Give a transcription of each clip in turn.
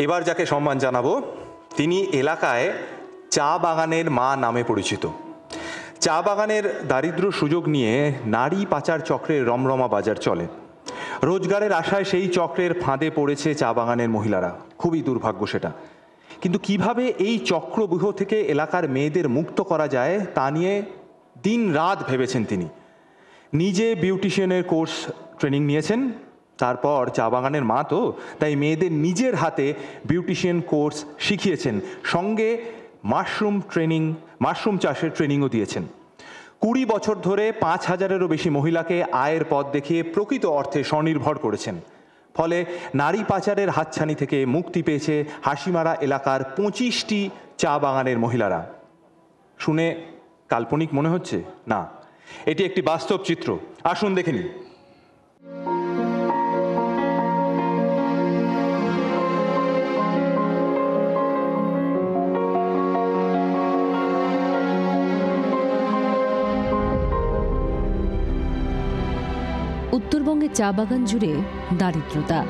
এবার যাকে সম্মান জানাবো তিনি এলাকায় চা বাগানের মা নামে পরিচিত। চা বাগানের দারিদ্র সুযোগ নিয়ে নারী পাচার চক্রের রমরমা বাজার চলে। রোজগারের আশায় সেই চক্রের ফাঁদে পড়েছে চা বাগানের মহিলারা। খুবই দুর্ভাগ্য সেটা। কিন্তু কিভাবে এই চক্রব্যূহ থেকে এলাকার মেয়েদের মুক্ত করা যায় তা নিয়ে দিন রাত ভেবেছেন তিনি। নিজে বিউটিশিয়ানের কোর্স ট্রেনিং নিয়েছেন, তারপর চা বাগানের মা তো তাই মেয়েদের নিজের হাতে বিউটিশিয়ান কোর্স শিখিয়েছেন, সঙ্গে মাশরুম চাষের ট্রেনিংও দিয়েছেন। 20 বছর ধরে 5000-এরও বেশি মহিলাকে আয়ের পথ দেখিয়ে প্রকৃত অর্থে স্বনির্ভর করেছেন। ফলে নারী পাচারের হাতছানি থেকে মুক্তি পেয়েছে হাসিমারা এলাকার 25টি চা বাগানের মহিলারা। শুনে কাল্পনিক মনে হচ্ছে? না, এটি একটি বাস্তব চিত্র। আসুন দেখে নিন। উত্তরবঙ্গের চা বাগান জুড়ে দারিদ্রতা।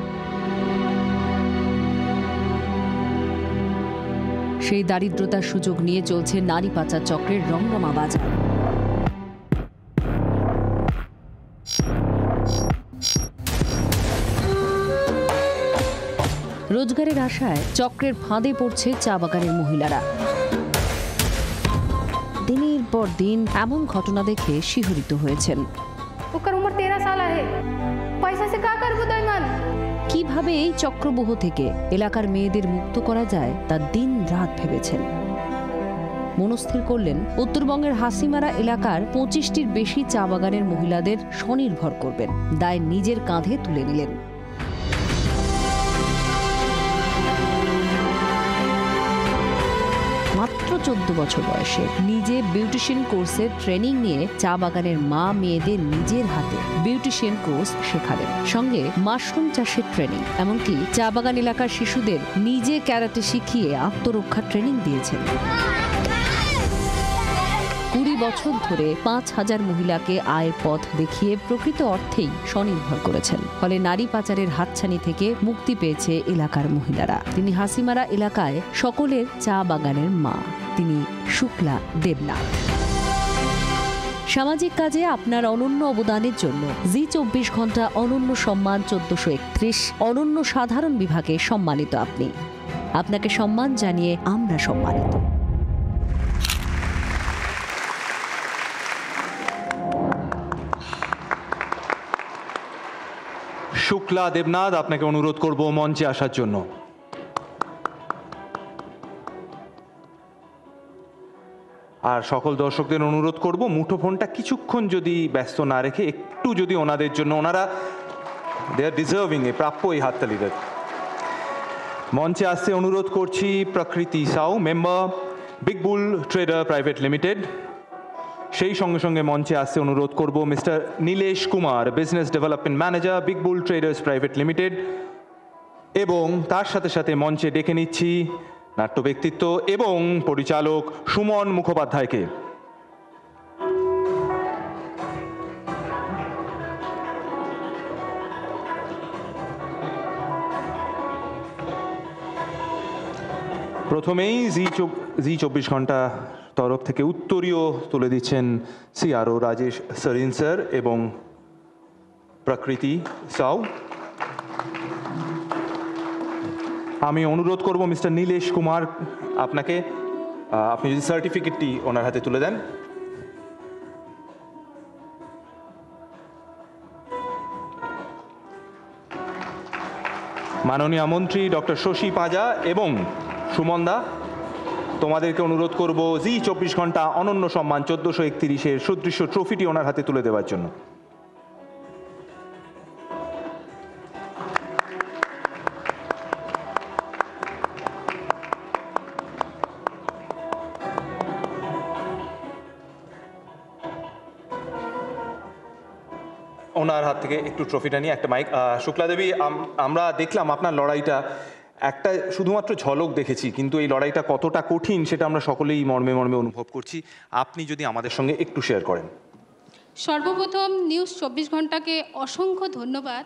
সেই দারিদ্রতার সুযোগ নিয়ে চলছে নারী পাচার চক্রের রমরমা বাজার। রোজগারের আশায় চক্রের ফাঁদে পড়ছে চা বাগানের মহিলারা। দিনের পর দিন এমন ঘটনা দেখে শিহরিত হয়েছেন। কিভাবে এই চক্রব্যূহ থেকে এলাকার মেয়েদের মুক্ত করা যায় তা দিন রাত ভেবেছেন। মনস্থির করলেন উত্তরবঙ্গের হাসিমারা এলাকার 25টির বেশি চা বাগানের মহিলাদের স্বনির্ভর করবেন। দায় নিজের কাঁধে তুলে নিলেন। মাত্র 14 বছর বয়সে নিজে বিউটিশিয়ান কোর্সের ট্রেনিং নিয়ে চা বাগানের মা মেয়েদের নিজের হাতে বিউটিশিয়ান কোর্স শেখালেন, সঙ্গে মাশরুম চাষের ট্রেনিং। এমনকি চা বাগান এলাকার শিশুদের নিজে ক্যারাটে শিখিয়ে আত্মরক্ষার ট্রেনিং দিয়েছেন। 20 বছর ধরে 5000 মহিলাকে আয়ের পথ দেখিয়ে প্রকৃত অর্থেই স্বনির্ভর করেছেন। ফলে নারী পাচারের হাতছানি থেকে মুক্তি পেয়েছে এলাকার মহিলারা। তিনি হাসিমারা এলাকায় সকলের চা বাগানের মা। তিনি শুক্লা দেবনাথ। সামাজিক কাজে আপনার অনন্য অবদানের জন্য জি24 ঘন্টা অনন্য সম্মান 1431 অনন্য সাধারণ বিভাগে সম্মানিত আপনি। আপনাকে সম্মান জানিয়ে আমরা সম্মানিত। শুক্লা দেবনাথ, আপনাকে অনুরোধ করব মঞ্চে আসার জন্য। আর সকল দর্শকদের অনুরোধ করব মুঠোফোনটা কিছুক্ষণ যদি ব্যস্ত না রেখে একটু যদি ওনাদের জন্য, ওনারা দে আর ডিজার্ভিং প্রাপ্য এই হাততালিদের। মঞ্চে আসতে অনুরোধ করছি Prakriti Sau, member Big Bull Trader Private Limited. সেই সঙ্গে সঙ্গে মঞ্চে আসতে অনুরোধ করব mister Nilesh Kumar, business development manager Big Bull Traders Private Limited. এবং তার সাথে সাথে মঞ্চে ডেকে নিচ্ছি নাট্য ব্যক্তিত্ব এবং পরিচালক সুমন মুখোপাধ্যায়কে। প্রথমেই জি24 ঘন্টা তরফ থেকে উত্তরীয় তুলে দিচ্ছেন সিআরও রাজেশ সরিন স্যার এবং প্রকৃতি সাউ। আমি অনুরোধ করব মিস্টার নীলেশ কুমার আপনাকে, আপনি যদি সার্টিফিকেটটি ওনার হাতে তুলে দেন। মাননীয় মন্ত্রী ডক্টর শশী পাঁজা এবং সুমনদা, তোমাদেরকে অনুরোধ করব জি24 ঘন্টা অনন্য সম্মান 1431-এর সুদৃশ্য ট্রফিটি ওনার হাতে তুলে দেওয়ার জন্য। ওনার হাত থেকে একটু ট্রফিটা নিয়ে একটা মাইক। শুক্লা দেবী, আমরা দেখলাম আপনার লড়াইটা, একটা শুধুমাত্র ঝলক দেখেছি, কিন্তু এই লড়াইটা কতটা কঠিন সেটা আমরা সকলেই মর্মে মর্মে অনুভব করছি। আপনি যদি আমাদের সঙ্গে একটু শেয়ার করেন। সর্বপ্রথম নিউজ 24 ঘন্টাকে অসংখ্য ধন্যবাদ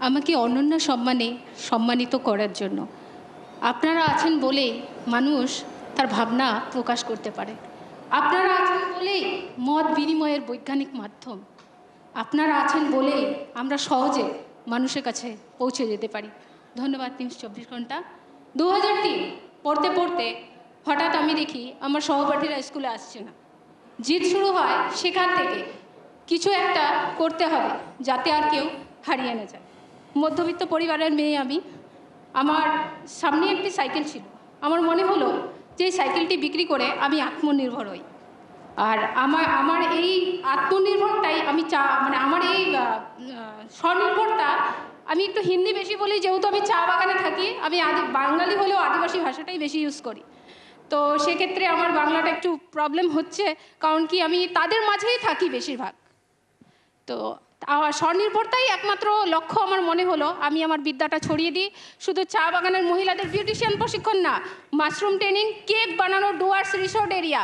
আমাকে অনন্য সম্মানে সম্মানিত করার জন্য। আপনারা আছেন বলেই মানুষ তার ভাবনা প্রকাশ করতে পারে। আপনারা আছেন বলেই মত বিনিময়ের বৈজ্ঞানিক মাধ্যম। আপনারা আছেন বলেই আমরা সহজে মানুষের কাছে পৌঁছে যেতে পারি। ধন্যবাদ নিউজ 24 ঘন্টা। 2003 পড়তে পড়তে হঠাৎ আমি দেখি আমার সহপাঠীরা স্কুলে আসছে না। জিদ শুরু হয় সেখান থেকে, কিছু একটা করতে হবে যাতে আর কেউ হারিয়ে না যায়। মধ্যবিত্ত পরিবারের মেয়ে আমি। আমার সামনে একটি সাইকেল ছিল। আমার মনে হলো যে এই সাইকেলটি বিক্রি করে আমি আত্মনির্ভর হই। আর আমার এই আত্মনির্ভরটাই আমি আমার এই স্বনির্ভরতা, আমি একটু হিন্দি বেশি বলি যেহেতু আমি চা বাগানে থাকি। আমি বাঙালি হলেও আদিবাসী ভাষাটাই বেশি ইউজ করি। তো সেক্ষেত্রে আমার বাংলাটা একটু প্রবলেম হচ্ছে, কারণ কি আমি তাদের মাঝেই থাকি বেশিরভাগ। তো স্বনির্ভরতাই একমাত্র লক্ষ্য আমার মনে হলো। আমি আমার বিদ্যাটা ছড়িয়ে দিই। শুধু চা বাগানের মহিলাদের বিউটিশিয়ান প্রশিক্ষণ না, মাশরুম ট্রেনিং, কেক বানানো, ডুয়ার্স রিসোর্ট এরিয়া।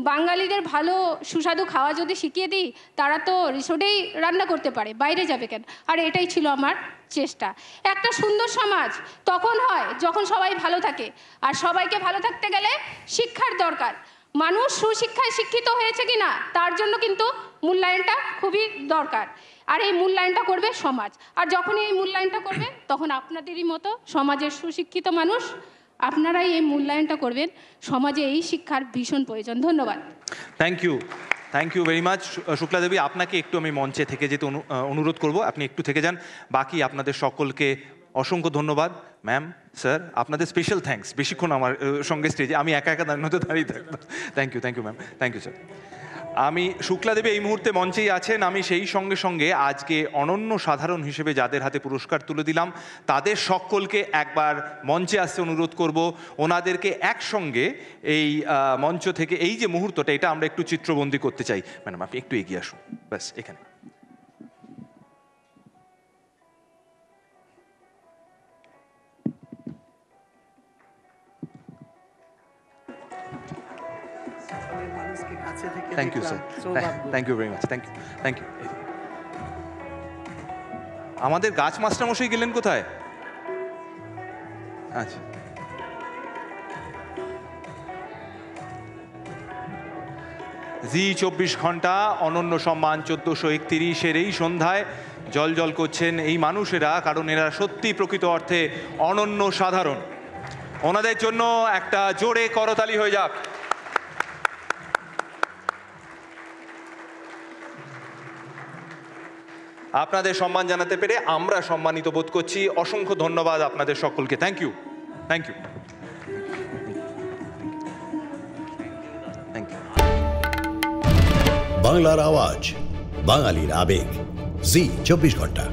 বাঙালিদের ভালো সুস্বাদু খাওয়া যদি শিখিয়ে দিই, তারা তো রিসোর্টেই রান্না করতে পারে, বাইরে যাবে কেন? আর এটাই ছিল আমার চেষ্টা। একটা সুন্দর সমাজ তখন হয় যখন সবাই ভালো থাকে, আর সবাইকে ভালো থাকতে গেলে শিক্ষার দরকার। মানুষ সুশিক্ষায় শিক্ষিত হয়েছে কিনা তার জন্য কিন্তু মূল্যায়নটা খুবই দরকার। আর এই মূল্যায়নটা করবে সমাজ। আর যখনই এই মূল্যায়নটা করবে তখন আপনাদেরই মতো সমাজের সুশিক্ষিত মানুষ আপনারাই এই মূল্যায়নটা করবেন। সমাজে এই শিক্ষার ভীষণ প্রয়োজন। ধন্যবাদ। Thank you very much Shukla Devi. আপনাকে একটু আমি মঞ্চে থেকে যেতে অনুরোধ করব, আপনি একটু থেকে যান। বাকি আপনাদের সকলকে অসংখ্য ধন্যবাদ। ম্যাম, স্যার, আপনাদের স্পেশাল থ্যাঙ্কস। বেশিক্ষণ আমার সঙ্গে স্টেজে আমি একা দাঁড়িয়ে থাকবো। Thank you ma'am, thank you sir. আমি শুক্লা দেবী এই মুহূর্তে মঞ্চেই আছেন। আমি সেই সঙ্গে আজকে অনন্য সাধারণ হিসেবে যাদের হাতে পুরস্কার তুলে দিলাম তাদের সকলকে একবার মঞ্চে আসতে অনুরোধ করব। ওনাদেরকে একসঙ্গে এই মঞ্চ থেকে এই যে মুহূর্তটা, এটা আমরা একটু চিত্রবন্দী করতে চাই। ম্যাডাম, আপনি একটু এগিয়ে আসুন, ব্যাস এখানে। Thank you sir, thank you very much, thank you. আমাদের গাছ মাস্টারমশাই গেলেন কোথায়? আচ্ছা, জি 24 ঘন্টা অনন্য সম্মান 1431-এর এই সন্ধ্যায় জল করছেন এই মানুষেরা, কারণ এরা সত্যি প্রকৃত অর্থে অনন্য সাধারণ। ওনাদের জন্য একটা জোরে করতালি হয়ে যাক। আপনাদের সম্মান জানাতে পেরে আমরা সম্মানিত বোধ করছি। অসংখ্য ধন্যবাদ আপনাদের সকলকে। Thank you. বাংলার আওয়াজ, বাঙালির আবেগ, জি 24 ঘন্টা।